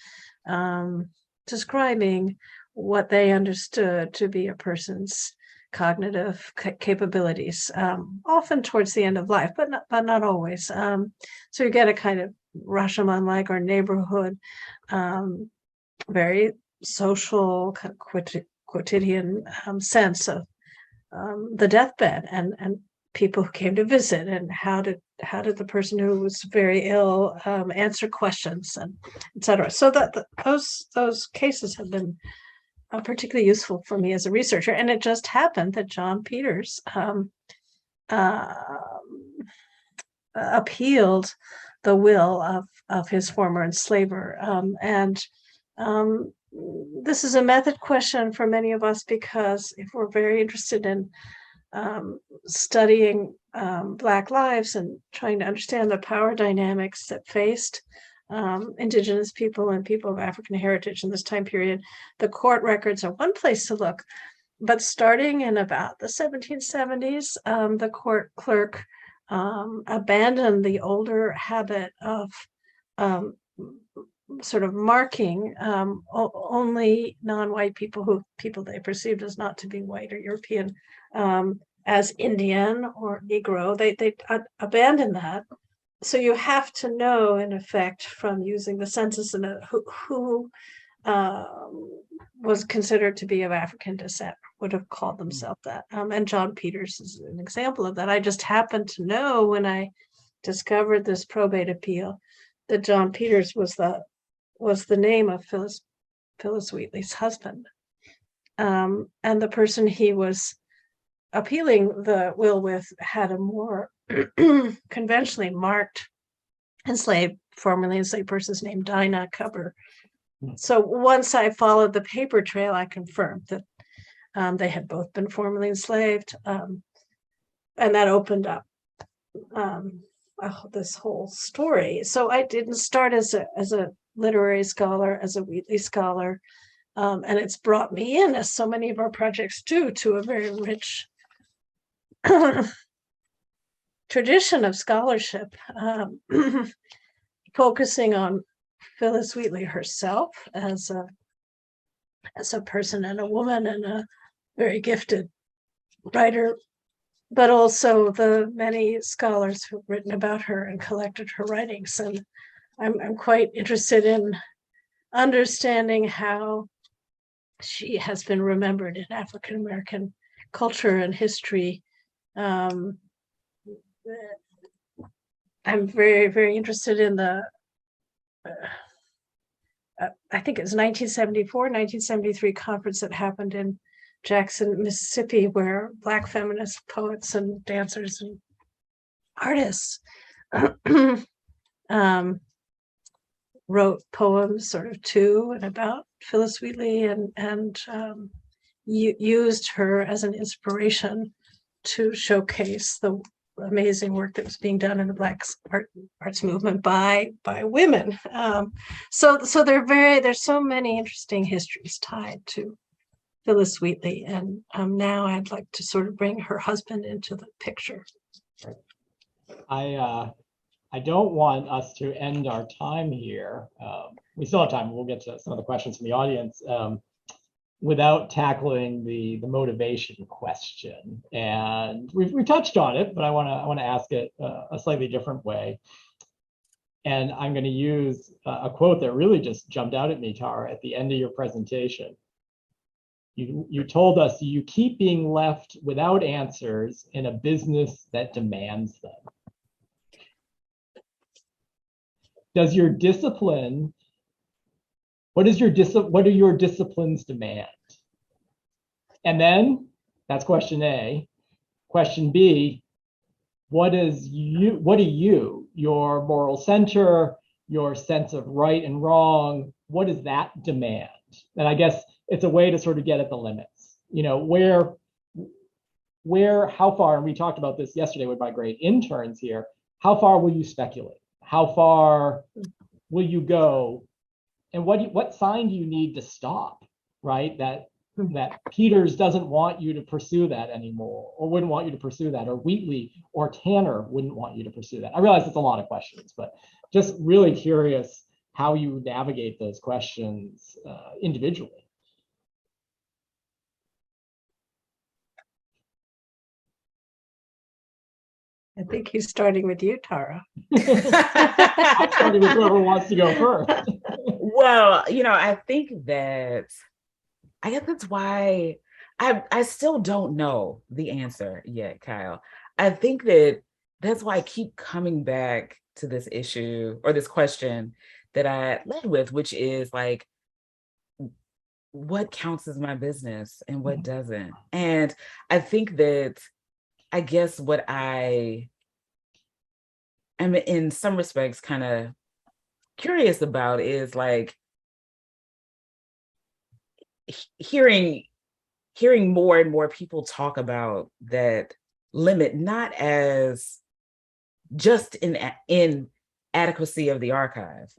describing what they understood to be a person's cognitive capabilities, often towards the end of life, but not always. So you get a kind of Rashomon-like or neighborhood, very social kind of quotidian sense of the deathbed and people who came to visit, and how did the person who was very ill answer questions, and etc. So that those cases have been particularly useful for me as a researcher. And it just happened that John Peters appealed the will of his former enslaver, and this is a method question for many of us, because if we're very interested in studying Black lives and trying to understand the power dynamics that faced Indigenous people and people of African heritage in this time period, the court records are one place to look. But starting in about the 1770s, the court clerk abandoned the older habit of sort of marking only non-white people they perceived as not to be white or European as Indian or Negro. They abandoned that. So you have to know, in effect, from using the census, and who was considered to be of African descent, would have called themselves that. And John Peters is an example of that. I just happened to know, when I discovered this probate appeal, that John Peters was the name of Phyllis Wheatley's husband. And the person he was appealing the will with had a more conventionally marked formerly enslaved person's name, Dinah Cubber. So once I followed the paper trail, I confirmed that they had both been formerly enslaved, and that opened up this whole story. So I didn't start as a literary scholar, as a Wheatley scholar, and it's brought me in, as so many of our projects do, to a very rich tradition of scholarship, focusing on Phyllis Wheatley herself as a person and a woman and a very gifted writer, but also the many scholars who've written about her and collected her writings. And I'm quite interested in understanding how she has been remembered in African American culture and history. I'm very, very interested in the I think it was 1974, 1973 conference that happened in Jackson, Mississippi, where Black feminist poets and dancers and artists wrote poems sort of to and about Phyllis Wheatley, and used her as an inspiration to showcase the amazing work that was being done in the Black arts movement by women. So there's so many interesting histories tied to Phyllis Wheatley, and now I'd like to sort of bring her husband into the picture. I don't want us to end our time here. We still have time. We'll get to some of the questions from the audience without tackling the motivation question. And we touched on it, but I want to ask it a slightly different way. And I'm going to use a quote that really just jumped out at me, Tara, at the end of your presentation. You told us you keep being left without answers in a business that demands them. Does your discipline, what are your disciplines demand? And then that's question A. Question B, what do you, your moral center, your sense of right and wrong, what does that demand? And I guess it's a way to sort of get at the limits. How far, and we talked about this yesterday with my great interns here, how far will you speculate? How far will you go? And what sign do you need to stop, right? That Peters doesn't want you to pursue that anymore, or wouldn't want you to pursue that, or Wheatley or Tanner wouldn't want you to pursue that. I realize it's a lot of questions, but just really curious how you navigate those questions individually. I think he's starting with you, Tara. I'm starting with whoever wants to go first. Well, I think that, I guess that's why I still don't know the answer yet, Kyle. I think that's why I keep coming back to this issue or this question that I led with, which is like, what counts as my business and what doesn't? And I think that, I guess what I am in some respects kind of curious about is like hearing more and more people talk about that limit, not as just in adequacy of the archive,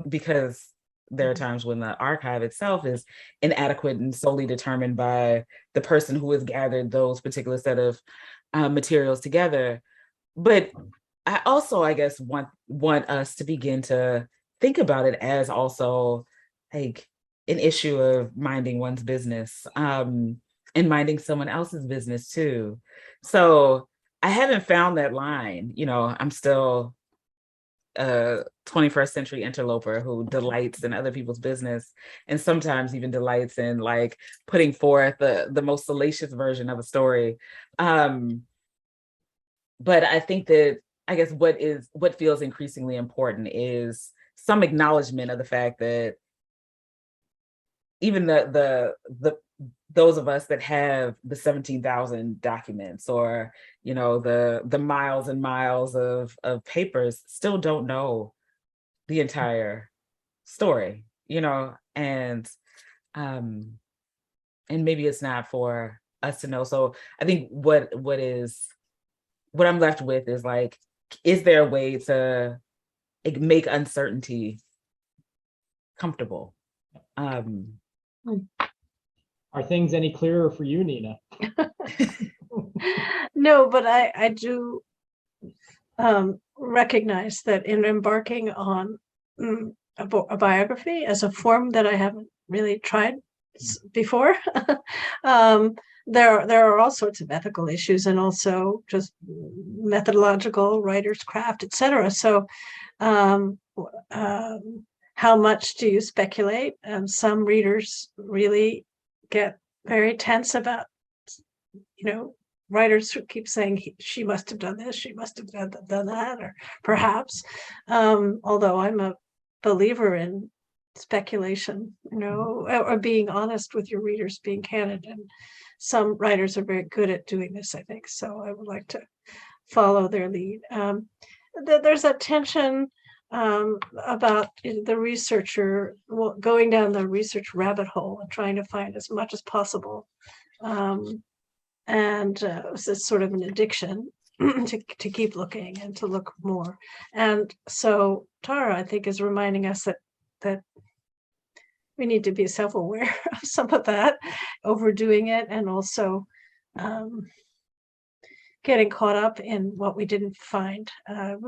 because there are times when the archive itself is inadequate and solely determined by the person who has gathered those particular set of materials together. But I also, I guess, want us to begin to think about it as also like an issue of minding one's business, and minding someone else's business too. So I haven't found that line. I'm still a 21st century interloper who delights in other people's business, and sometimes even delights in like putting forth the most salacious version of a story. But I think that, I guess what feels increasingly important is some acknowledgement of the fact that even those of us that have the 17,000 documents, or the miles and miles of papers, still don't know the entire story, and maybe it's not for us to know. So I think what I'm left with is like, is there a way to make uncertainty comfortable? Are things any clearer for you, Nina? No, but I do recognize that in embarking on a biography as a form that I haven't really tried before, there are all sorts of ethical issues, and also just methodological, writer's craft, etc. So how much do you speculate? Some readers really get very tense about, writers who keep saying she must have done this, she must have done that, or perhaps. Although I'm a believer in speculation, or being honest with your readers, being candid, and some writers are very good at doing this, I think. So I would like to follow their lead. There's a tension about the researcher going down the research rabbit hole and trying to find as much as possible. It's sort of an addiction to keep looking and to look more. And so Tara, I think, is reminding us that we need to be self-aware of some of that, overdoing it, and also getting caught up in what we didn't find,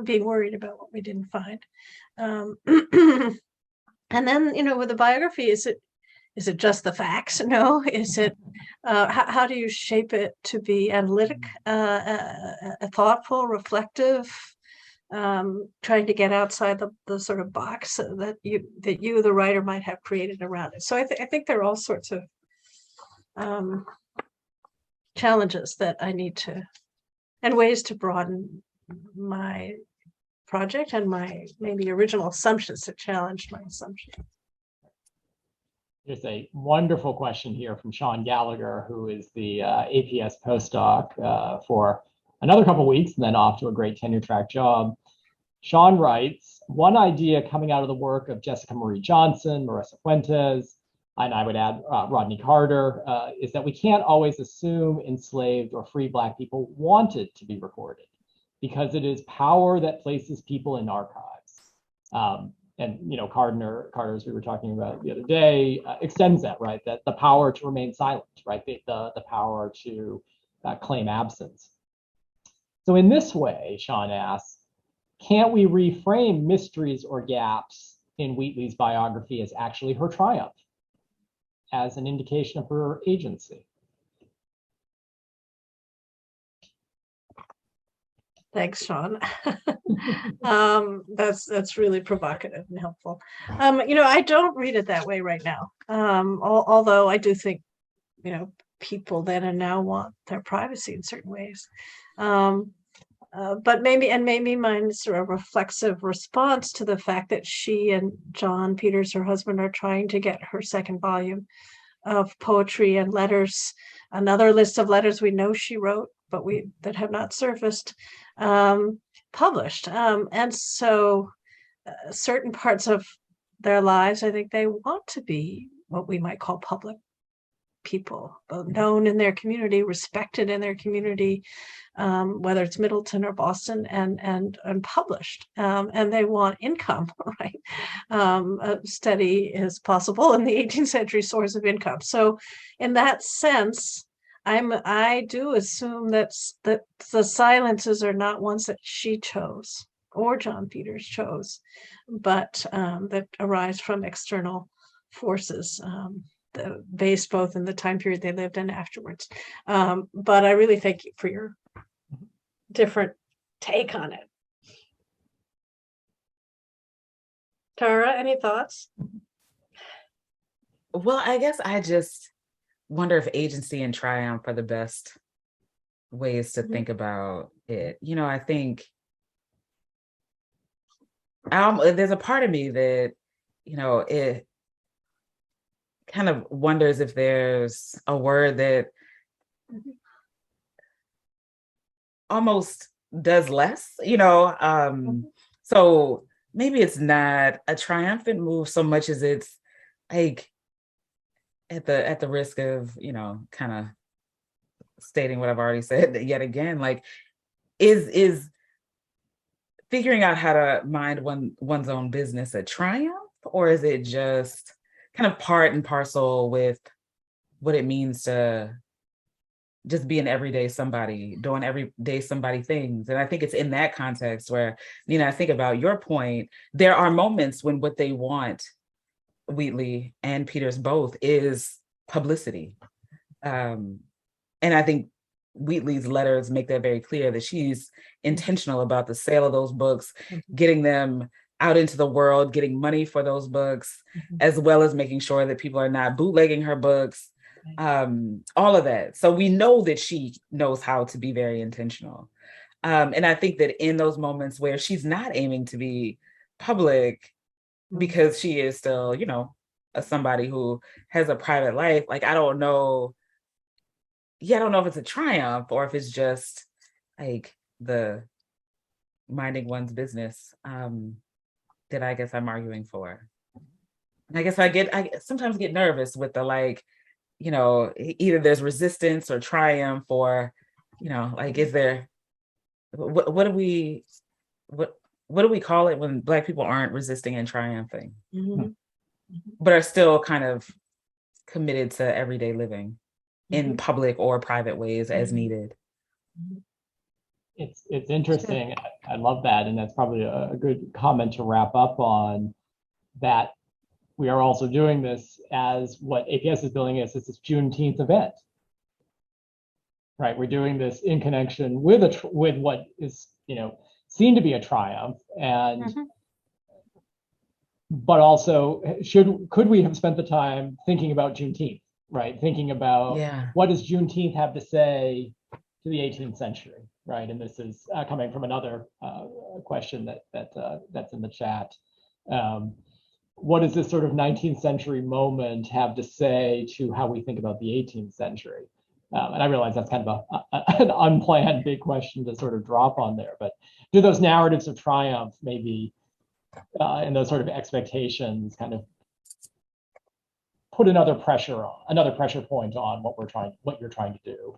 being worried about what we didn't find. And then, with a biography, is it just the facts? No, is it, how do you shape it to be analytic, thoughtful, reflective, trying to get outside the sort of box that you, the writer, might have created around it? So I think there are all sorts of challenges that I need to, and ways to broaden my project and my maybe original assumptions, to challenge my assumptions. There's a wonderful question here from Sean Gallagher, who is the APS postdoc for another couple of weeks and then off to a great tenure track job. Sean writes, one idea coming out of the work of Jessica Marie Johnson, Marissa Fuentes, and I would add Rodney Carter, is that we can't always assume enslaved or free Black people wanted to be recorded, because it is power that places people in archives. And Carter, as we were talking about the other day, extends that, right? That the power to remain silent, right? The power to claim absence. So in this way, Sean asks, can't we reframe mysteries or gaps in Wheatley's biography as actually her triumph, as an indication of her agency? Thanks, Sean. That's really provocative and helpful. I don't read it that way right now. Although I do think, people then and now want their privacy in certain ways. But maybe mine is sort of a reflexive response to the fact that she and John Peters, her husband, are trying to get her second volume of poetry and letters, another list of letters we know she wrote, but that have not surfaced, published. And so certain parts of their lives, I think they want to be what we might call public people, known in their community, respected in their community, whether it's Middleton or Boston, and published. And they want income, right? Steady as possible in the 18th century source of income. So in that sense, I do assume that the silences are not ones that she chose or John Peters chose, but that arise from external forces, based both in the time period they lived and afterwards. But I really thank you for your different take on it. Tara, any thoughts? Well, I guess I just wonder if agency and triumph are the best ways to think about it. I think there's a part of me that, it kind of wonders if there's a word that almost does less, so maybe it's not a triumphant move so much as it's like at the risk of, kind of stating what I've already said yet again, like is figuring out how to mind one's own business a triumph, or is it just kind of part and parcel with what it means to just be an everyday somebody, doing everyday somebody things? And I think it's in that context where, I think about your point, there are moments when what they want, Wheatley and Peters both, is publicity. And I think Wheatley's letters make that very clear, that she's intentional about the sale of those books, getting them out into the world, getting money for those books, as well as making sure that people are not bootlegging her books, all of that. So we know that she knows how to be very intentional. And I think that in those moments where she's not aiming to be public, because she is still, somebody who has a private life, like, I don't know if it's a triumph or if it's just like the minding one's business that I guess I'm arguing for. And I guess I sometimes get nervous with the either there's resistance or triumph, or, is there, what do we call it when Black people aren't resisting and triumphing, but are still kind of committed to everyday living in public or private ways as needed? It's interesting. I love that. And that's probably a good comment to wrap up on, that we are also doing this as what APS is billing as this Juneteenth event, right? We're doing this in connection with what is, seen to be a triumph, and but also could we have spent the time thinking about Juneteenth, right? Thinking about what does Juneteenth have to say to the 18th century, right? And this is coming from another question that's in the chat. What does this sort of 19th century moment have to say to how we think about the 18th century? And I realize that's kind of an unplanned big question to sort of drop on there, but do those narratives of triumph maybe and those sort of expectations kind of put another pressure point on what you're trying to do?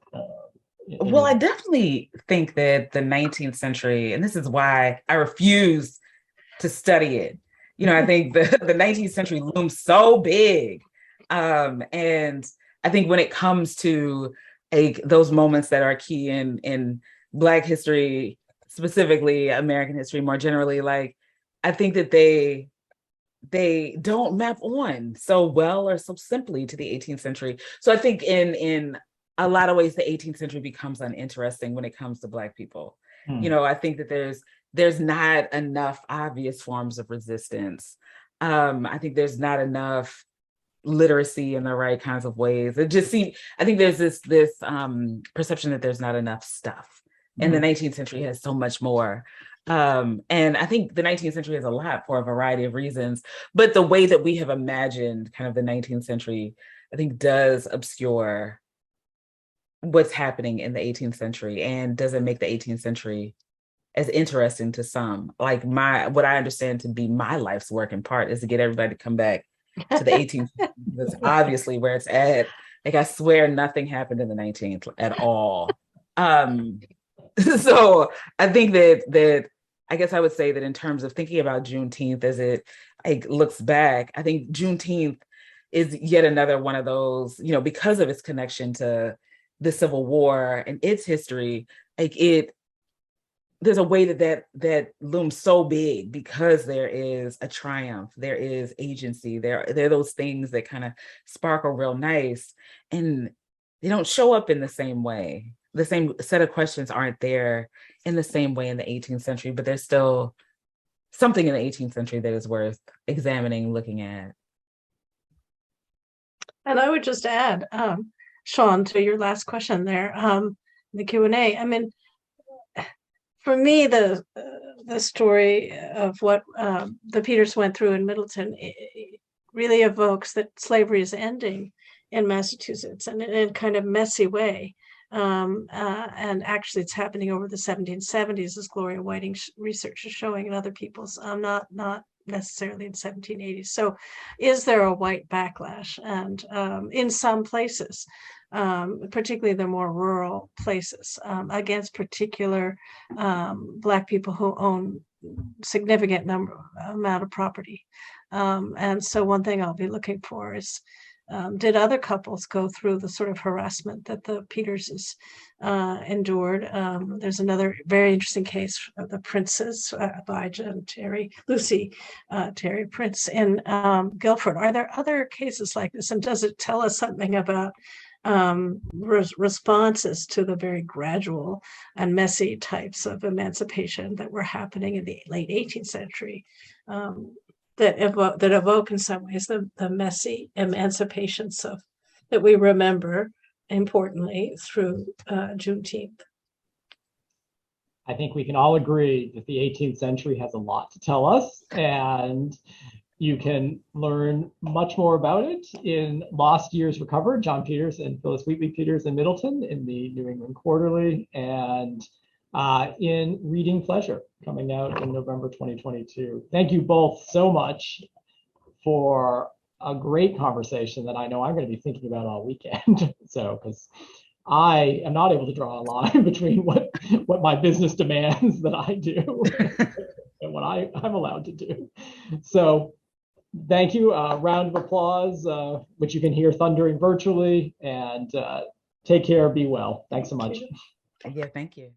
Well, I definitely think that the 19th century, and this is why I refuse to study it, I think the 19th century looms so big. And I think when it comes to those moments that are key in Black history, specifically American history more generally, I think that they don't map on so well or so simply to the 18th century. So I think in a lot of ways, the 18th century becomes uninteresting when it comes to Black people. You know, I think that there's not enough obvious forms of resistance. I think there's not enough literacy in the right kinds of ways. It just seems, I think there's this perception that there's not enough stuff. And the 19th century has so much more. And I think the 19th century has a lot for a variety of reasons, but the way that we have imagined kind of the 19th century, I think does obscure what's happening in the 18th century and doesn't make the 18th century as interesting to some. Like what I understand to be my life's work in part is to get everybody to come back to the 18th. That's obviously where it's at. Like, I swear nothing happened in the 19th at all. So I think that I guess I would say that in terms of thinking about Juneteenth as it looks back, I think Juneteenth is yet another one of those, you know, because of its connection to the Civil War and its history, there's a way that looms so big because there is a triumph, there is agency, there are those things that kind of sparkle real nice, and they don't show up in the same way. The same set of questions aren't there in the same way in the 18th century, but there's still something in the 18th century that is worth examining, looking at. And I would just add, Sean, to your last question there, the Q&A. I mean, for me, the story of what the Peters went through in Middleton really evokes that slavery is ending in Massachusetts in a kind of messy way. And actually it's happening over the 1770s, as Gloria Whiting's research is showing, and other people's, not necessarily in 1780s. So is there a white backlash? And in some places, particularly the more rural places, against particular Black people who own significant amount of property. And so one thing I'll be looking for is, did other couples go through the sort of harassment that the Peterses endured? There's another very interesting case of the Princes, Abijah and Lucy Terry Prince in Guilford. Are there other cases like this? And does it tell us something about responses to the very gradual and messy types of emancipation that were happening in the late 18th century? That evoke in some ways the messy emancipations that we remember, importantly, through Juneteenth. I think we can all agree that the 18th century has a lot to tell us, and you can learn much more about it in Lost Years Recovered, John Peters and Phyllis Wheatley Peters in Middleton in the New England Quarterly, and in Reading Pleasure, coming out in November 2022. Thank you both so much for a great conversation that I know I'm going to be thinking about all weekend. So, because I am not able to draw a line between what my business demands that I do and what I'm allowed to do. So, thank you. Round of applause, which you can hear thundering virtually. And take care. Be well. Thanks so much. Yeah, thank you.